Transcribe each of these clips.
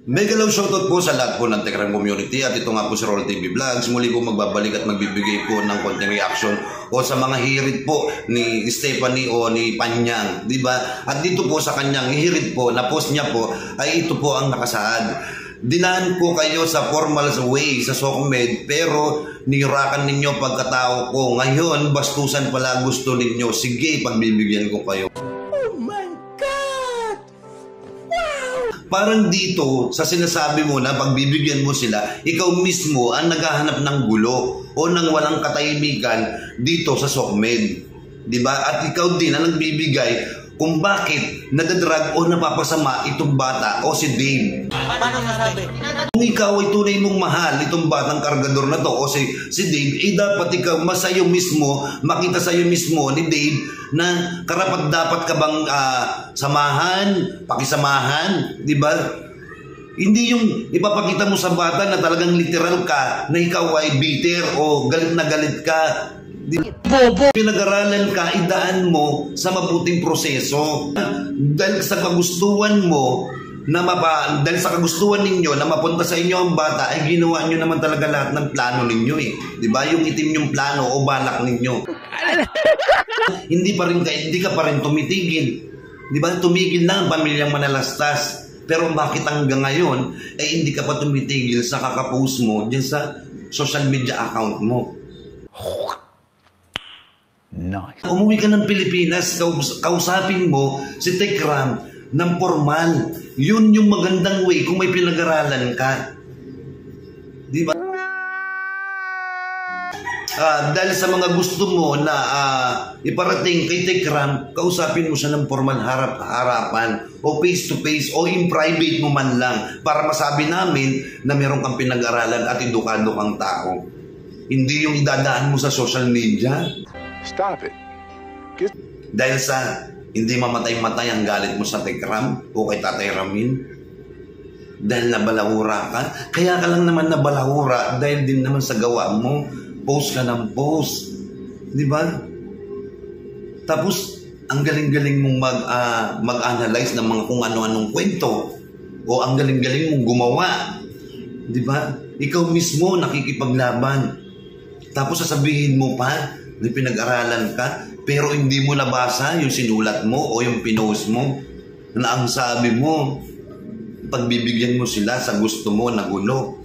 Mega love shoutout po sa lahat po ng Tekram community at ito nga po si Roll TV Vlogs. Muli po magbabalik at magbibigay po ng konting reaction o sa mga hirit po ni Stephanie o ni Panyang, di ba? At dito po sa kanyang hirit po, na post niya po ay ito po ang nakasaad. Dinaan po kayo sa formal way sa SOCMED pero niyurakan ninyo pagkatao ko. Ngayon, bastusan pala gusto ninyo. Sige, pagbibigyan ko kayo. Parang dito, sa sinasabi mo na pagbibigyan mo sila, ikaw mismo ang naghahanap ng gulo o ng walang katahimikan dito sa SOCMED. Diba? At ikaw din ang nagbibigay kung bakit nadadrag o napapasama itong bata o si Dave. Paano masabi? Kung ikaw ay tunay mong mahal itong batang kargador na to o si Dave, eh dapat ikaw masayo mismo, makita sa'yo mismo ni Dave na karapat dapat ka bang samahan, pakisamahan, di ba? Hindi yung ipapakita mo sa bata na talagang literal ka, na ikaw ay bitter o galit na galit ka. Bobo! Pinag-aralan ka, idaan mo sa mabuting proseso. Dahil sa kagustuhan mo, dahil sa kagustuhan ninyo na mapunta sa inyo ang bata, ay ginawa nyo naman talaga lahat ng plano ninyo eh. Diba? Yung itim yung plano o balak ninyo. hindi ka pa rin tumitigil. Diba? Tumigil na ang pamilyang Manalastas. Pero bakit hanggang ngayon, ay hindi ka pa tumitigil sa kakapost mo dyan sa social media account mo? Nice. Umuwi ka ng Pilipinas, kausapin mo si Tekram ng formal. Yun yung magandang way kung may pinag-aralan ka. Di ba? Dahil sa mga gusto mo na iparating kay Tekram, kausapin mo siya ng formal harap-harapan o face-to-face o in private mo man lang para masabi namin na meron kang pinag-aralan at edukado kang tao. Hindi yung idadaan mo sa social media. Stop it. Dahil sa hindi mamatay-matay ang galit mo sa Tekram o kay Tatay Ramin. Dahil nabalahura ka. Kaya ka lang naman nabalahura dahil din naman sa gawa mo. Post ka ng post. Di ba? Tapos, ang galing-galing mong mag-analyze ng mga kung ano-anong kwento. O ang galing-galing mong gumawa. Di ba? Ikaw mismo nakikipaglaban. Tapos sasabihin mo pa, na pinag-aralan ka, pero hindi mo nabasa yung sinulat mo o yung pinost mo na ang sabi mo, pagbibigyan mo sila sa gusto mo na gulo.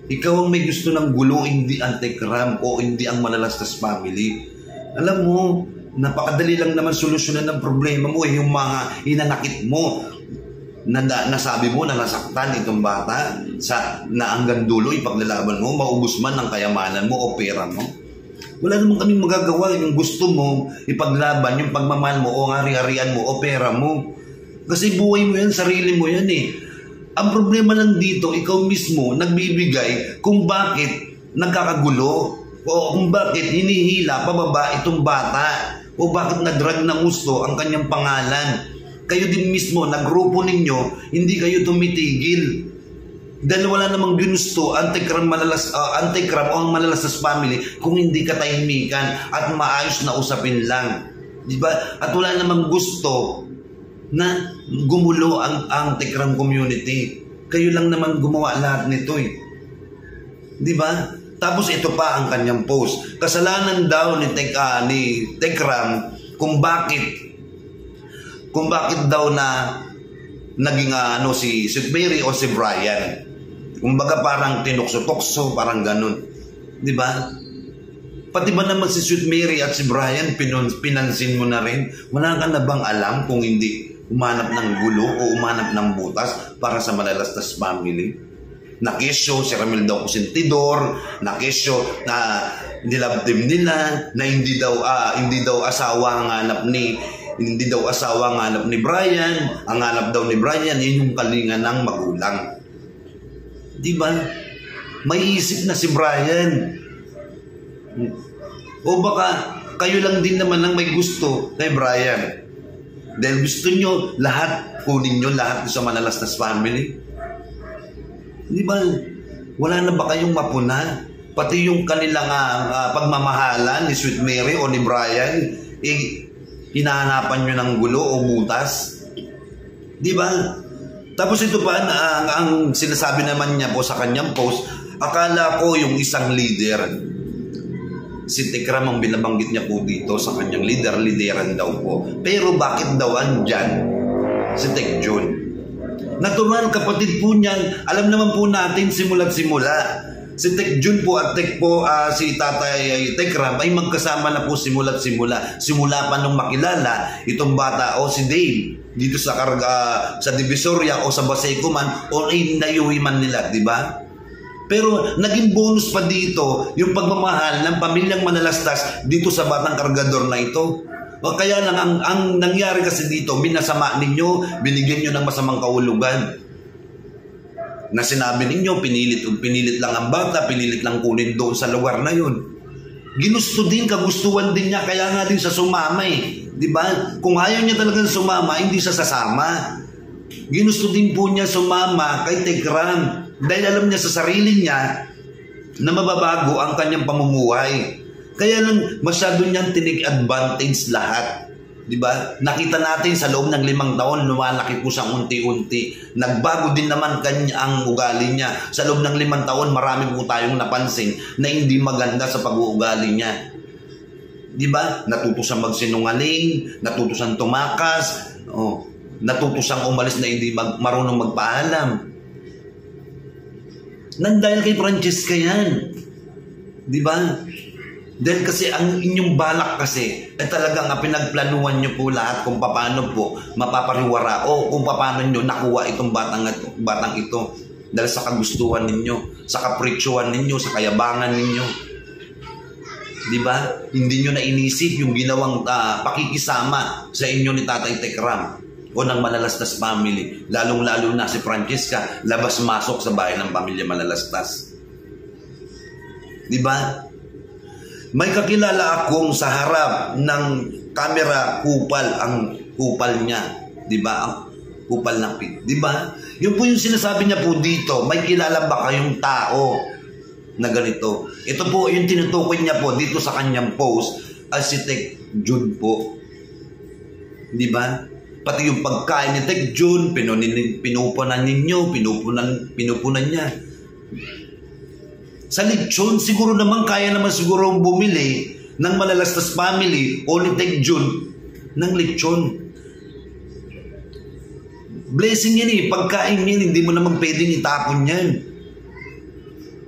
Ikaw ang may gusto ng gulo, hindi ang Tekram o hindi ang Manalastas family. Alam mo, napakadali lang naman solusyonan ng problema mo, yung mga inanakit mo, nasabi mo na nasaktan itong bata na hanggang dulo ipaglalaban mo, maubos man ang kayamanan mo o pera mo. Wala naman kaming magagawa. Yung gusto mo ipaglaban, yung pagmamahal mo o ari-arian mo o pera mo. Kasi buhay mo yan, sarili mo yan eh. Ang problema lang dito, ikaw mismo nagbibigay kung bakit nagkakagulo o kung bakit hinihila pababa itong bata o bakit nadrag ng gusto ang kanyang pangalan. Kayo din mismo, na grupo ninyo, hindi kayo tumitigil. Dahil wala namang ginusto ang Tekram o ang Manalastas family kung hindi katahimikan at maayos na usapin lang. Diba? At wala namang gusto na gumulo ang Tekram community. Kayo lang naman gumawa lahat nito eh. Diba? Tapos ito pa ang kanyang post. Kasalanan daw ni Tekram kung bakit daw na naging si Sweet Mary o si Brian. Kumbaga parang tinukso-tukso, parang ganun. Di ba? Pati ba naman si Sweet Mary at si Brian, pinansin mo na rin? Wala ka na bang alam kung hindi umanap ng gulo o umanap ng butas para sa Manalastas family? Nakisyo, si Ramil daw kusintidor, nakisyo na nilove team nila, na hindi daw asawa ang hanap ni Brian. Ang hanap daw ni Brian, yun yung kalinga ng magulang. Diba? May isip na si Brian. O baka kayo lang din naman ang may gusto kay Brian. Dahil gusto nyo lahat, kunin nyo lahat sa Manalastas family. Diba? Wala na ba kayong mapuna? Pati yung kanilang pagmamahalan ni Sweet Mary o ni Brian, hinahanapan nyo ng gulo o butas. Diba? Tapos ito pa, ang sinasabi naman niya po sa kanyang post, akala ko yung isang leader, si Tekram ang binabanggit niya po dito sa kanyang lideran daw po. Pero bakit daw andyan si Tek Jun? Natural kapatid po niyan, alam naman po natin simula't simula. Si Tek Jun po at si Tatay Tekram ay magkasama na po simula't simula. Simula pa nung makilala itong bata o si Dave dito sa Divisoria o sa Baseco man o inayuwi man nila, di ba? Pero naging bonus pa dito yung pagmamahal ng pamilyang Manalastas dito sa batang kargador na ito. O kaya lang ang nangyari kasi dito, binasama ninyo, binigyan nyo ng masamang kahulugan. Na sinabi ninyo, pinilit lang ang bata, pinilit lang kunin doon sa lugar na yun. Ginusto din, kagustuhan din niya, kaya nga din sa sumama eh. Diba? Kung ayaw niya talagang sumama, hindi siya sasama. Ginusto din po niya sumama kay Tekram dahil alam niya sa sarili niya na mababago ang kanyang pamumuhay. Kaya lang masyado niyang tinig advantage lahat. Diba? Nakita natin sa loob ng 5 taon, lumalaki po siyang unti-unti. Nagbago din naman ang ugali niya. Sa loob ng 5 taon, marami po tayong napansin na hindi maganda sa pag-uugali niya. Diba? Natuto siyang magsinungaling, natuto siyang tumakas, natuto siyang umalis na hindi marunong magpaalam. Dahil kay Francesca yan. Diba? Dahil kasi ang inyong balak kasi ay talagang pinagplanuhan nyo po lahat kung paano po mapapariwara o kung paano nyo nakuha itong batang ito. Dahil sa kagustuhan ninyo, sa kapritsyohan ninyo, sa kayabangan ninyo. Diba? Hindi nyo na inisip yung ginawang pakikisama sa inyo ni Tatay Tekram o ng Manalastas family. Lalong-lalo na si Francesca, labas-masok sa bahay ng pamilya Manalastas. Diba? May kakilala akong sa harap ng camera ang kupal niya. Diba? Ang kupal ng pit. Diba? Yun po yung sinasabi niya po dito. May kilala ba kayong tao na ganito? Ito po yung tinutukoy niya po dito sa kanyang post as si Tek Jun po. Diba? Pati yung pagkain ni Tek Jun, pinupunan ninyo, pinupunan niya. Sa lechon, siguro naman kaya naman siguro bumili ng Manalastas family o ni Tek Jun ng lechon. Blessing yan eh. Pagkain yan, hindi mo naman pwedeng itapon yan.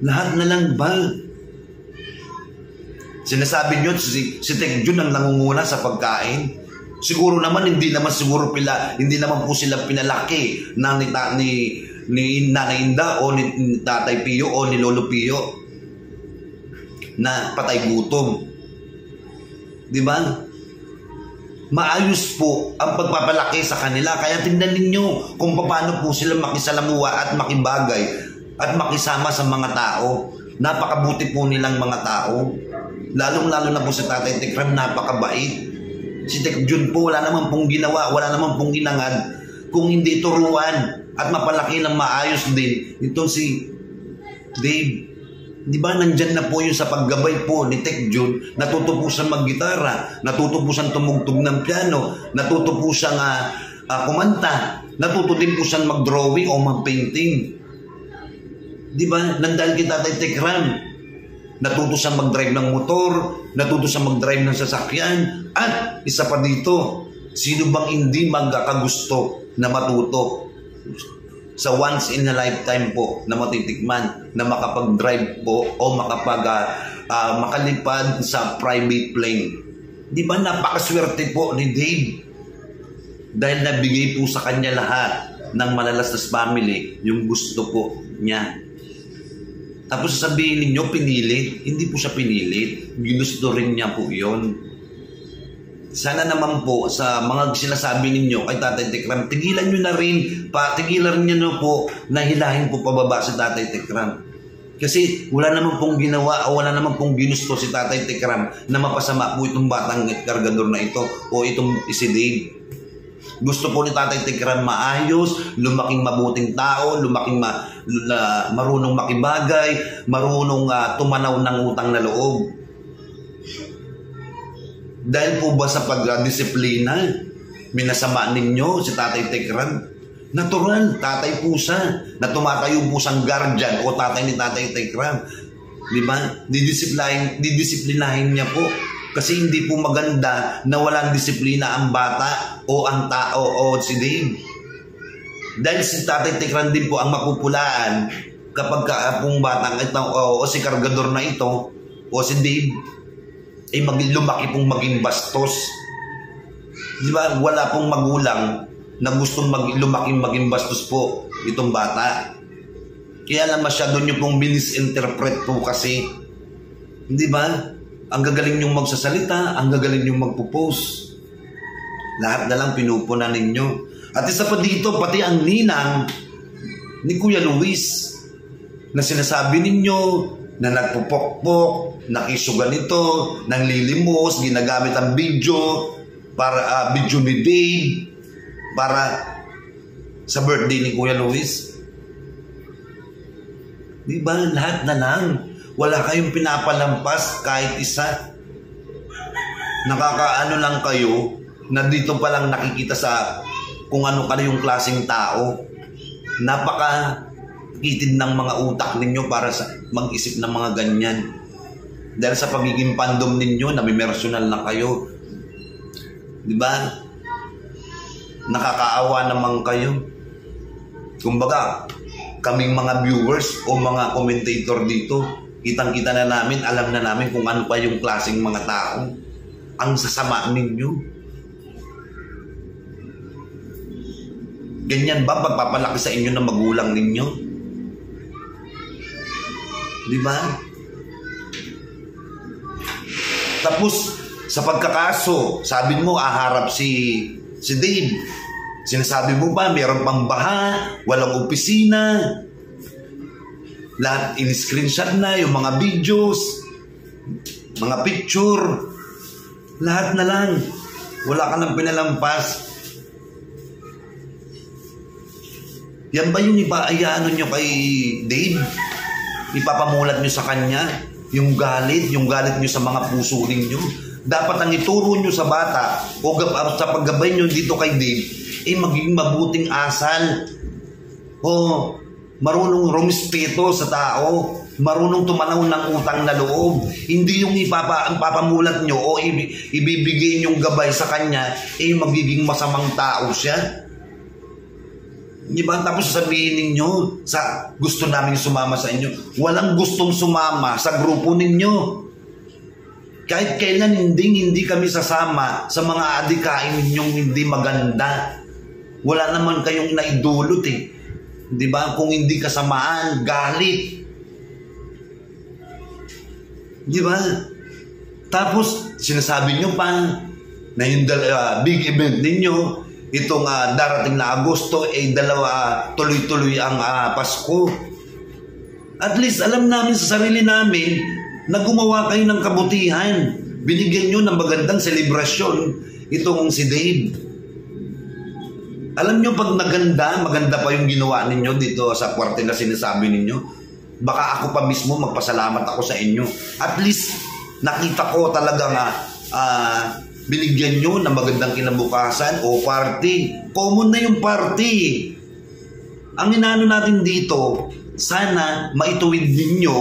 Lahat na lang ba? Sinasabi nyo, si Tek Jun ang nangunguna sa pagkain. Siguro naman, hindi naman po sila pinalaki ni Nanay Inda o ni Tatay Pio o ni Lolo Pio na patay gutom. Diba? Maayos po ang pagpapalaki sa kanila. Kaya tingnan ninyo kung paano po sila makisalamuha at makibagay at makisama sa mga tao. Napakabuti po nilang mga tao. Lalong-lalo na po sa Tatay Tekram, napakabait. Si Tek Jun po, wala naman pong ginawa, wala naman pong ginangad kung hindi turuan at mapalaki ng maayos din. Ito si Dave. Di ba nandyan na po yun sa paggabay po ni Tek Jun. Natuto po siyang maggitara, natuto po siyang tumugtog ng piano, natuto po siyang kumanta, natuto din po siyang mag-drawing o mag-painting. Di ba? Nandahil kay Tatay Tekram, natuto siyang mag-drive ng motor, natuto siyang mag-drive ng sasakyan, at isa pa dito, sino bang hindi magkakagusto na matuto sa once in a lifetime po na matitikman na makapag-drive po o makalipad sa private plane. Di ba napakaswerte po ni Dave dahil nabigay po sa kanya lahat ng Manalastas family yung gusto po niya. Tapos sasabihin ninyo pinilit, hindi po siya pinilit, ginusto rin niya po yun. Sana naman po sa mga sinasabi ninyo kay Tatay Tekram, tigilan nyo na rin, tigilan nyo po na hilahin po pababa si Tatay Tekram. Kasi wala naman pong ginawa o wala naman pong ginusto si Tatay Tekram na mapasama po itong batang kargador na ito o itong si Dave. Gusto po ni Tatay Tekram maayos, lumaking mabuting tao, lumaking marunong makibagay, marunong tumanaw ng utang na loob. Dahil po ba sa pagdisiplina, minasama ninyo si Tatay Tekram? Natural, tatay po siya, na tumatayo po siyang guardian o tatay ni Tatay Tekram. Di ba? Didisiplinahin niya po. Kasi hindi po maganda na walang disiplina ang bata o ang tao o si Dave. Dahil si Tatay Tekram din po ang mapupulaan kapag pong batang ito o si kargador na ito o si Dave ay lumaki pong maging bastos. Di ba? Wala pong magulang na gustong lumaking maging bastos po itong bata. Kaya lang masyado nyo pong misinterpret po kasi. Di ba? Ang gagaling nyong magsasalita, ang gagaling nyong magpo-post. Lahat na lang pinupunan ninyo. At isa pa dito, pati ang ninang ni Kuya Luis na sinasabi ninyo na nagpupokpok, nakisugan ito, nanglilimos, ginagamit ang video para video ni Dave para sa birthday ni Kuya Luis. Di ba? Lahat na lang. Wala kayong pinapalampas kahit isa. Nakakaano lang kayo na dito pa lang nakikita sa kung ano ka na yung klaseng tao. Napaka-kitid ng mga utak ninyo para sa mag-isip ng mga ganyan. Dahil sa pagiging pandom ninyo, namimersonal na kayo. Di ba? Nakakaawa naman kayo. Kumbaga, kaming mga viewers o mga commentator dito, kitang-kita na namin, alam na namin kung ano pa yung klaseng mga tao. Ang sasama ninyo. Ganyan ba pagpapalaki sa inyo ng magulang ninyo? Di ba? Tapos, sa pagkakaso, sabi mo, aharap si Dave. Sinasabi mo ba, mayroon pang baha, walang opisina, lahat in-screenshot na, yung mga videos, mga picture, lahat na lang. Wala ka nang pinalampas. Yan ba yung ipaayano nyo kay Dave? Ipapamulat nyo sa kanya? Yung galit nyo sa mga puso ninyo? Dapat ang ituro nyo sa bata o sa paggabay nyo dito kay Dave, magiging mabuting asal. Marunong rumispeto sa tao, marunong tumanaw ng utang na loob. Hindi yung ipapamulat nyo o ibibigay nyong gabay sa kanya, magiging masamang tao siya. Di ba? Tapos sabihin ninyo, gusto namin sumama sa inyo. Walang gustong sumama sa grupo ninyo. Kahit kailan hindi kami sasama sa mga adikain ninyong hindi maganda. Wala naman kayong naidulot eh. Di ba? Kung hindi kasamaan, galit. Di ba? Tapos, sinasabi nyo pa na yung big event ninyo, itong darating na Agosto, tuloy-tuloy ang Pasko. At least, alam namin sa sarili namin na gumawa kayo ng kabutihan. Binigyan nyo ng magandang selebrasyon itong si Dave. Alam nyo, pag maganda pa yung ginawa ninyo dito sa kwarte na sinasabi ninyo, baka ako pa mismo magpasalamat ako sa inyo. At least, nakita ko talaga nga binigyan nyo ng magandang kinabukasan o party. Common na yung party. Ang inano natin dito, sana maituwid ninyo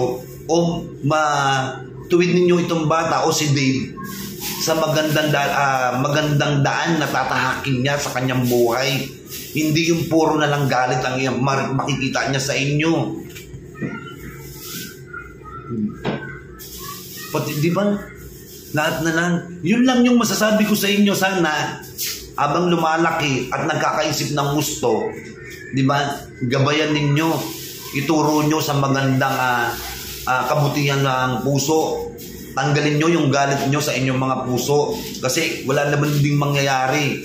o matuwid ninyo itong bata o si Dave sa magandang daan na tatahakin niya sa kanyang buhay. Hindi yung puro na lang galit ang makikita niya sa inyo. Pati, di ba? Lahat na lang. Yun lang yung masasabi ko sa inyo. Sana, abang lumalaki at nagkakaisip ng gusto, di ba? Gabayan ninyo. Ituro nyo sa magandang kabutihan ng puso. Tanggalin nyo yung galit nyo sa inyong mga puso. Kasi wala naman ding mangyayari.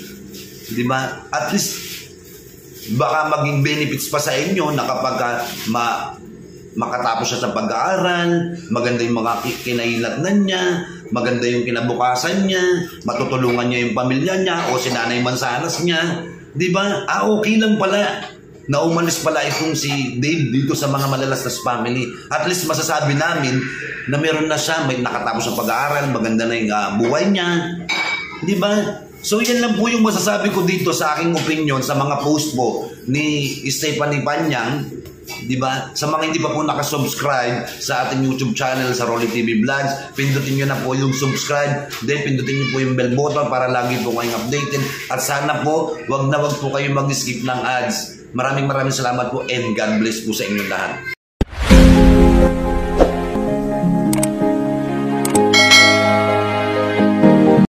Di ba? At least, baka maging benefits pa sa inyo na kapag makatapos siya sa pag-aaral, maganda yung mga kinailatnan niya, maganda yung kinabukasan niya, matutulungan niya yung pamilya niya o si Nanay Mansanas niya. Di ba? Okay lang pala na umalis pala itong si Dave dito sa mga malalastas family. At least masasabi namin na meron na siya, may nakatapos sa pag-aaral, maganda na yung buhay niya. Di ba? So yan lang po yung masasabi ko dito sa aking opinion sa mga post po ni Stephanie Panyang, di ba? Sa mga hindi pa po nakasubscribe sa ating YouTube channel sa Rolly TV Vlogs, pindutin nyo na po yung subscribe, then pindutin nyo po yung bell button para lagi po kayong updated. At sana po, wag na wag po kayong mag-skip ng ads. Maraming salamat po and God bless po sa inyong lahat.